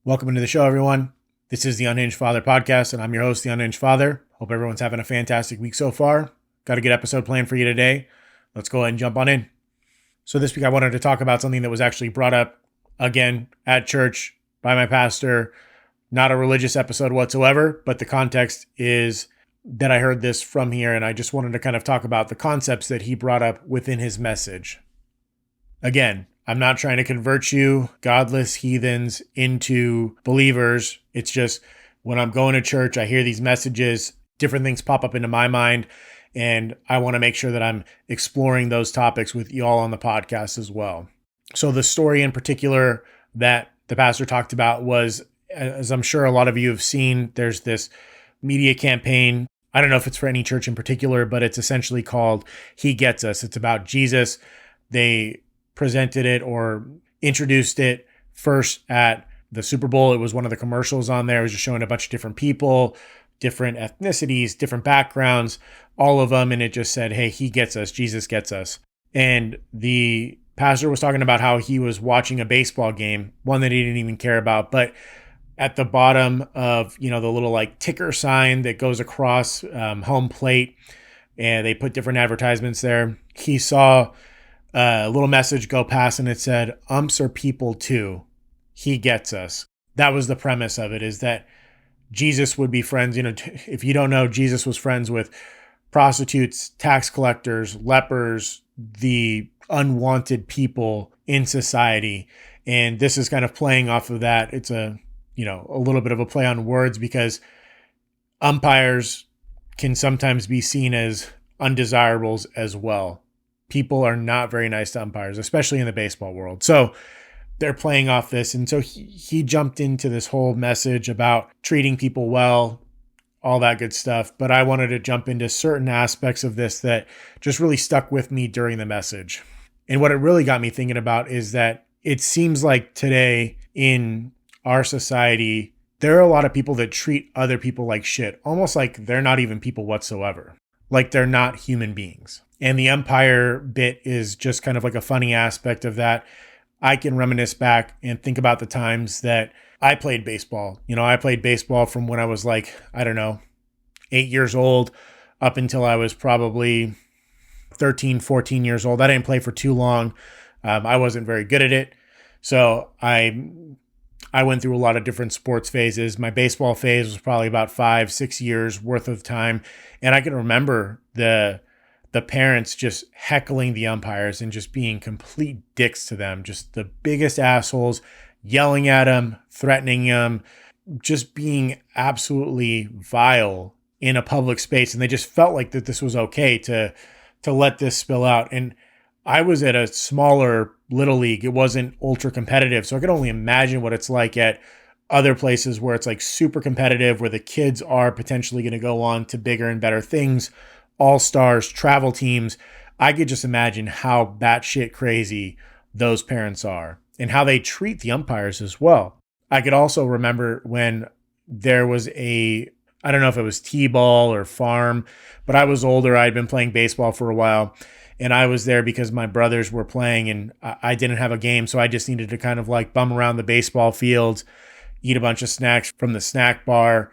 Welcome into the show, everyone. This is the Unhinged Father podcast, and I'm your host, the Unhinged Father. Hope everyone's having a fantastic week so far. Got a good episode planned for you today. Let's go ahead and jump on in. So this week I wanted to talk about something that was actually brought up again at church by my pastor. Not a religious episode whatsoever, but the context is that I heard this from here, and I just wanted to kind of talk about the concepts that he brought up within his message. Again, I'm not trying to convert you, godless heathens, into believers. It's just when I'm going to church, I hear these messages, different things pop up into my mind, and I want to make sure that I'm exploring those topics with you all on the podcast as well. So the story in particular that the pastor talked about was, as I'm sure a lot of you have seen, there's this media campaign. I don't know if it's for any church in particular, but it's essentially called He Gets Us. It's about Jesus. They presented it or introduced it first at the Super Bowl. It was one of the commercials on there. It was just showing a bunch of different people, different ethnicities, different backgrounds, all of them. And it just said, hey, he gets us. Jesus gets us. And the pastor was talking about how he was watching a baseball game, one that he didn't even care about. But at the bottom of, the little like ticker sign that goes across home plate, and they put different advertisements there, he saw a little message go past and it said, umps are people too. He gets us. That was the premise of it, is that Jesus would be friends. If you don't know, Jesus was friends with prostitutes, tax collectors, lepers, the unwanted people in society. And this is kind of playing off of that. It's a little bit of a play on words, because umpires can sometimes be seen as undesirables as well. People are not very nice to umpires, especially in the baseball world. So they're playing off this. And so he jumped into this whole message about treating people well, all that good stuff. But I wanted to jump into certain aspects of this that just really stuck with me during the message. And what it really got me thinking about is that it seems like today in our society, there are a lot of people that treat other people like shit, almost like they're not even people whatsoever, like they're not human beings. And the umpire bit is just kind of like a funny aspect of that. I can reminisce back and think about the times that I played baseball. I played baseball from when I was 8 years old up until I was probably 13, 14 years old. I didn't play for too long. I wasn't very good at it. So I went through a lot of different sports phases. My baseball phase was probably about 5-6 years worth of time. And I can remember the parents just heckling the umpires and just being complete dicks to them, just the biggest assholes, yelling at them, threatening them, just being absolutely vile in a public space. And they just felt like that this was okay to let this spill out. And I was at a smaller little league. It wasn't ultra competitive. So I could only imagine what it's like at other places where it's like super competitive, where the kids are potentially going to go on to bigger and better things, all-stars, travel teams. I could just imagine how batshit crazy those parents are and how they treat the umpires as well. I could also remember when there was I don't know if it was T-ball or farm, but I was older. I'd been playing baseball for a while, and I was there because my brothers were playing and I didn't have a game. So I just needed to kind of like bum around the baseball fields, eat a bunch of snacks from the snack bar.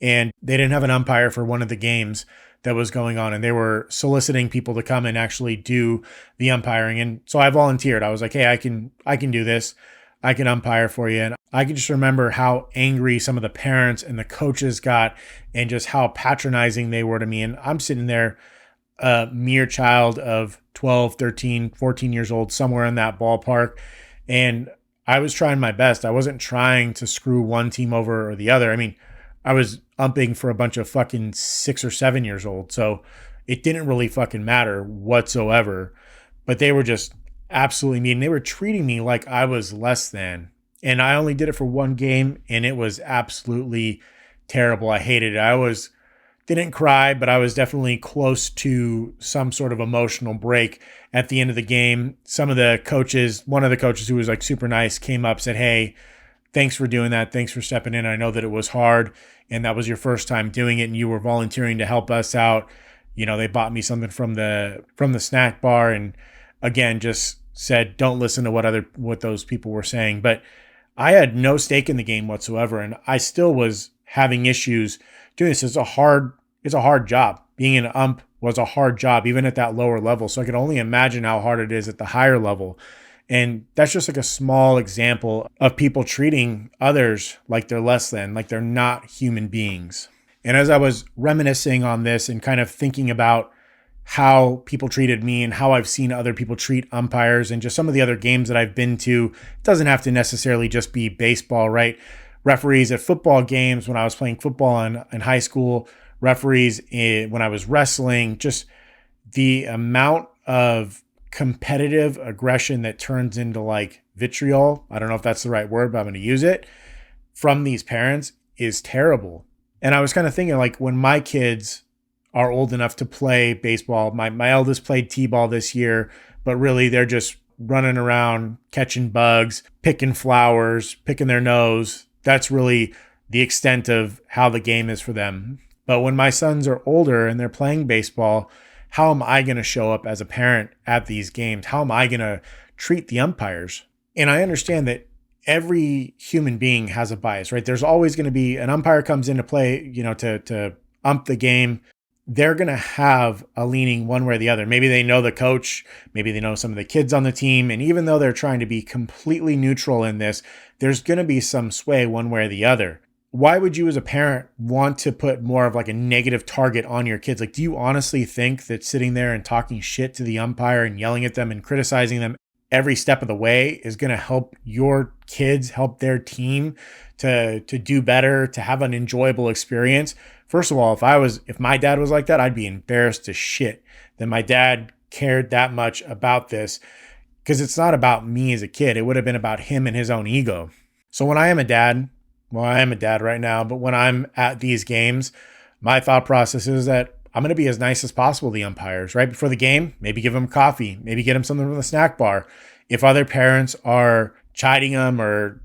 And they didn't have an umpire for one of the games that was going on, and they were soliciting people to come and actually do the umpiring. And so I volunteered. I was like, hey, I can do this. I can umpire for you. And I can just remember how angry some of the parents and the coaches got and just how patronizing they were to me. And I'm sitting there, a mere child of 12, 13, 14 years old, somewhere in that ballpark. And I was trying my best. I wasn't trying to screw one team over or the other. I mean, I was umping for a bunch of fucking 6 or 7 years old. So it didn't really fucking matter whatsoever. But they were just absolutely mean. They were treating me like I was less than. And I only did it for one game, and it was absolutely terrible. I hated it. Didn't cry, but I was definitely close to some sort of emotional break at the end of the game. One of the coaches who was like super nice came up, said, hey, thanks for doing that. Thanks for stepping in. I know that it was hard and that was your first time doing it and you were volunteering to help us out. They bought me something from the snack bar, and again, just said, don't listen to what those people were saying. But I had no stake in the game whatsoever, and I still was having issues doing this. It's a hard job. Being an ump was a hard job, even at that lower level. So I could only imagine how hard it is at the higher level. And that's just like a small example of people treating others like they're less than, like they're not human beings. And as I was reminiscing on this and kind of thinking about how people treated me and how I've seen other people treat umpires and just some of the other games that I've been to, it doesn't have to necessarily just be baseball, right? Referees at football games when I was playing football in high school, referees when I was wrestling, just the amount of competitive aggression that turns into like vitriol. I don't know if that's the right word, but I'm going to use it from these parents is terrible. And I was kind of thinking like when my kids are old enough to play baseball, my eldest played t-ball this year, but really they're just running around, catching bugs, picking flowers, picking their nose. That's really the extent of how the game is for them. But when my sons are older and they're playing baseball, how am I going to show up as a parent at these games? How am I going to treat the umpires? And I understand that every human being has a bias, right? There's always going to be an umpire comes into play, to ump the game. They're going to have a leaning one way or the other. Maybe they know the coach, maybe they know some of the kids on the team. And even though they're trying to be completely neutral in this, there's going to be some sway one way or the other. Why would you as a parent want to put more of like a negative target on your kids? Like, do you honestly think that sitting there and talking shit to the umpire and yelling at them and criticizing them every step of the way is going to help your kids, help their team to do better, to have an enjoyable experience? First of all, if my dad was like that, I'd be embarrassed to shit that my dad cared that much about this, because it's not about me as a kid. It would have been about him and his own ego. So when I am a dad, well, I am a dad right now, but when I'm at these games, my thought process is that I'm going to be as nice as possible to the umpires. Right before the game, maybe give them coffee, maybe get them something from the snack bar. If other parents are chiding them or,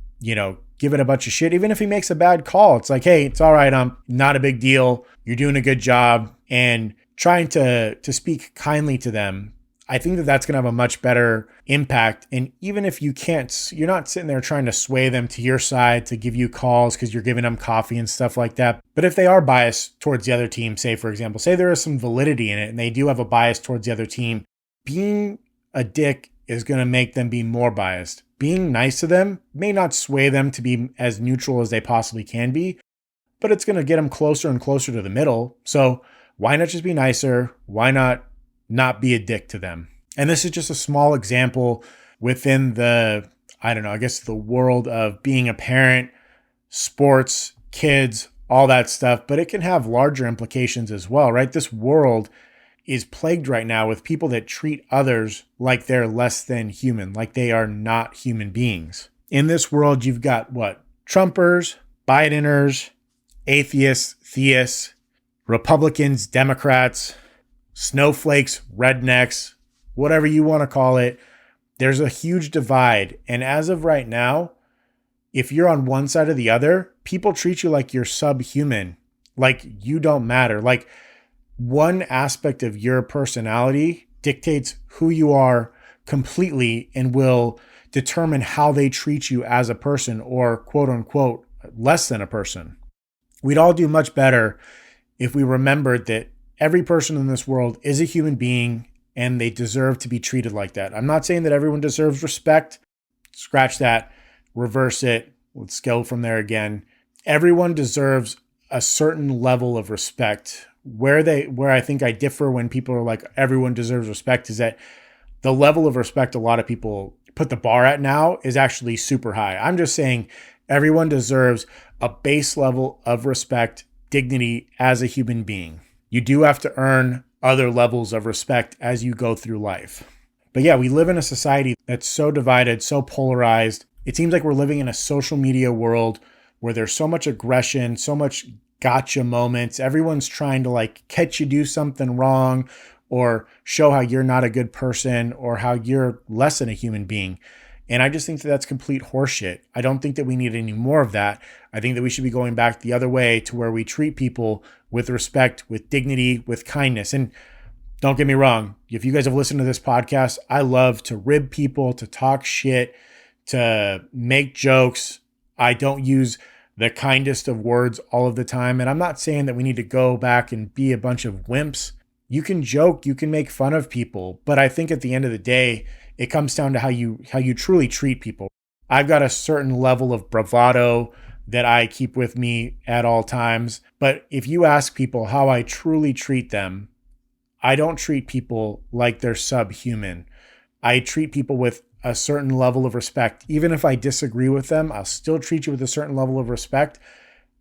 giving a bunch of shit, even if he makes a bad call, it's like, hey, it's all right, not a big deal. You're doing a good job. And trying to speak kindly to them, I think that that's going to have a much better impact. And even if you're not sitting there trying to sway them to your side to give you calls because you're giving them coffee and stuff like that. But if they are biased towards the other team, say, for example, say there is some validity in it and they do have a bias towards the other team, being a dick is going to make them be more biased. Being nice to them may not sway them to be as neutral as they possibly can be, but it's going to get them closer and closer to the middle. So why not just be nicer? Why not be a dick to them? And this is just a small example within the world of being a parent, sports, kids, all that stuff, but it can have larger implications as well, right? This world is plagued right now with people that treat others like they're less than human, like they are not human beings. In this world, you've got Trumpers, Bideners, atheists, theists, Republicans, Democrats, snowflakes, rednecks, whatever you want to call it. There's a huge divide. And as of right now, if you're on one side or the other, people treat you like you're subhuman, like you don't matter. Like one aspect of your personality dictates who you are completely and will determine how they treat you as a person, or quote unquote, less than a person. We'd all do much better if we remembered that every person in this world is a human being and they deserve to be treated like that. I'm not saying that everyone deserves respect. Scratch that, reverse it. Let's go from there again. Everyone deserves a certain level of respect. Where I think I differ when people are like, everyone deserves respect, is that the level of respect a lot of people put the bar at now is actually super high. I'm just saying everyone deserves a base level of respect, dignity as a human being. You do have to earn other levels of respect as you go through life. But yeah, we live in a society that's so divided, so polarized. It seems like we're living in a social media world where there's so much aggression, so much gotcha moments. Everyone's trying to catch you do something wrong or show how you're not a good person or how you're less than a human being. And I just think that that's complete horseshit. I don't think that we need any more of that. I think that we should be going back the other way to where we treat people with respect, with dignity, with kindness. And don't get me wrong, if you guys have listened to this podcast, I love to rib people, to talk shit, to make jokes. I don't use the kindest of words all of the time. And I'm not saying that we need to go back and be a bunch of wimps. You can joke, you can make fun of people, but I think at the end of the day, it comes down to how you truly treat people. I've got a certain level of bravado that I keep with me at all times. But if you ask people how I truly treat them, I don't treat people like they're subhuman. I treat people with a certain level of respect. Even if I disagree with them, I'll still treat you with a certain level of respect.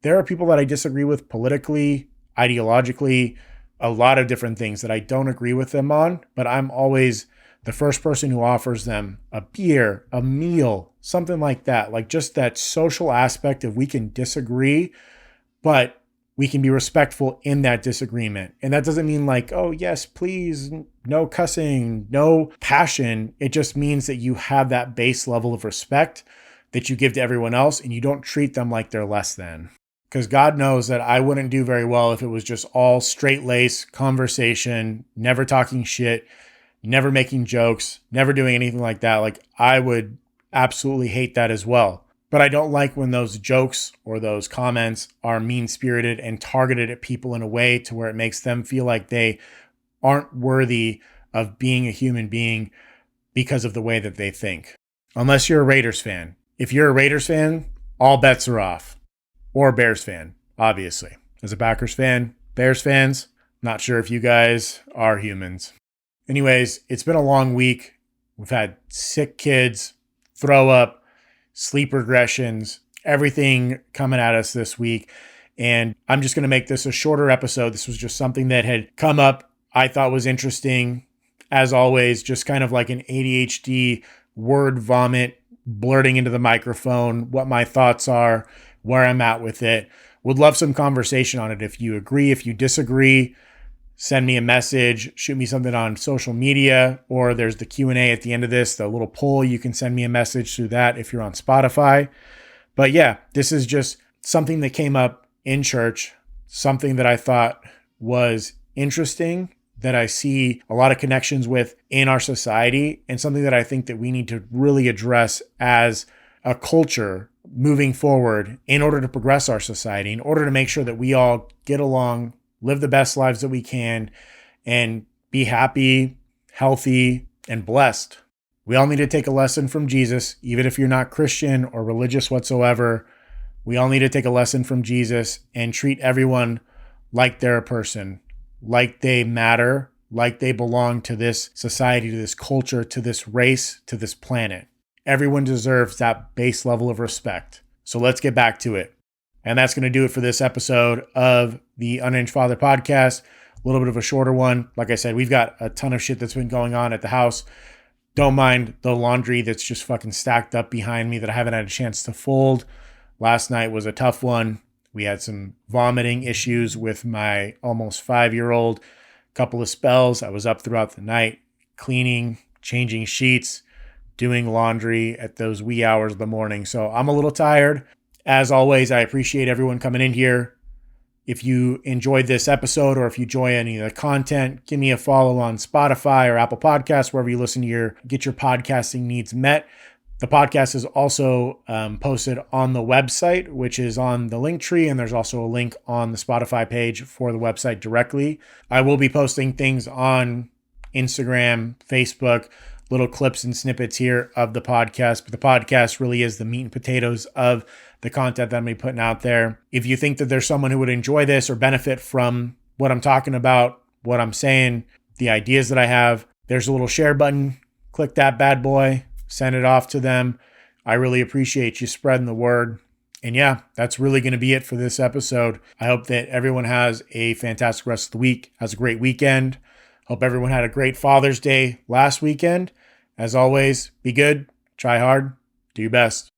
There are people that I disagree with politically, ideologically, a lot of different things that I don't agree with them on, but I'm always the first person who offers them a beer, a meal, something like that. Like just that social aspect of we can disagree, but we can be respectful in that disagreement. And that doesn't mean like, oh, yes, please, no cussing, no passion. It just means that you have that base level of respect that you give to everyone else and you don't treat them like they're less than. Because God knows that I wouldn't do very well if it was just all straight lace conversation, never talking shit, never making jokes, never doing anything like that. Like I would absolutely hate that as well. But I don't like when those jokes or those comments are mean-spirited and targeted at people in a way to where it makes them feel like they aren't worthy of being a human being because of the way that they think. Unless you're a Raiders fan. If you're a Raiders fan, all bets are off. Or a Bears fan, obviously. As a Packers fan, Bears fans, not sure if you guys are humans. Anyways, it's been a long week. We've had sick kids, throw up, sleep regressions, everything coming at us this week. And I'm just going to make this a shorter episode. This was just something that had come up, I thought was interesting. As always, just kind of like an ADHD word vomit, blurting into the microphone, what my thoughts are, where I'm at with it. Would love some conversation on it. If you agree, if you disagree, send me a message, shoot me something on social media, or there's the Q&A at the end of this, the little poll. You can send me a message through that if you're on Spotify. But yeah, this is just something that came up in church, something that I thought was interesting, that I see a lot of connections with in our society, and something that I think that we need to really address as a culture moving forward in order to progress our society, in order to make sure that we all get along, live the best lives that we can, and be happy, healthy, and blessed. We all need to take a lesson from Jesus, even if you're not Christian or religious whatsoever. We all need to take a lesson from Jesus and treat everyone like they're a person, like they matter, like they belong to this society, to this culture, to this race, to this planet. Everyone deserves that base level of respect. So let's get back to it. And that's going to do it for this episode of the Unhinged Father podcast. A little bit of a shorter one. Like I said, we've got a ton of shit that's been going on at the house. Don't mind the laundry that's just fucking stacked up behind me that I haven't had a chance to fold. Last night was a tough one. We had some vomiting issues with my almost 5-year-old. Couple of spells. I was up throughout the night, cleaning, changing sheets, doing laundry at those wee hours of the morning. So I'm a little tired. As always, I appreciate everyone coming in here. If you enjoyed this episode or if you enjoy any of the content, give me a follow on Spotify or Apple Podcasts, wherever you listen to get your podcasting needs met. The podcast is also posted on the website, which is on the link tree, and there's also a link on the Spotify page for the website directly. I will be posting things on Instagram, Facebook, little clips and snippets here of the podcast, but the podcast really is the meat and potatoes of the content that I'm going to be putting out there. If you think that there's someone who would enjoy this or benefit from what I'm talking about, what I'm saying, the ideas that I have, there's a little share button. Click that bad boy, send it off to them. I really appreciate you spreading the word. And yeah, that's really going to be it for this episode. I hope that everyone has a fantastic rest of the week, has a great weekend. Hope everyone had a great Father's Day last weekend. As always, be good, try hard, do your best.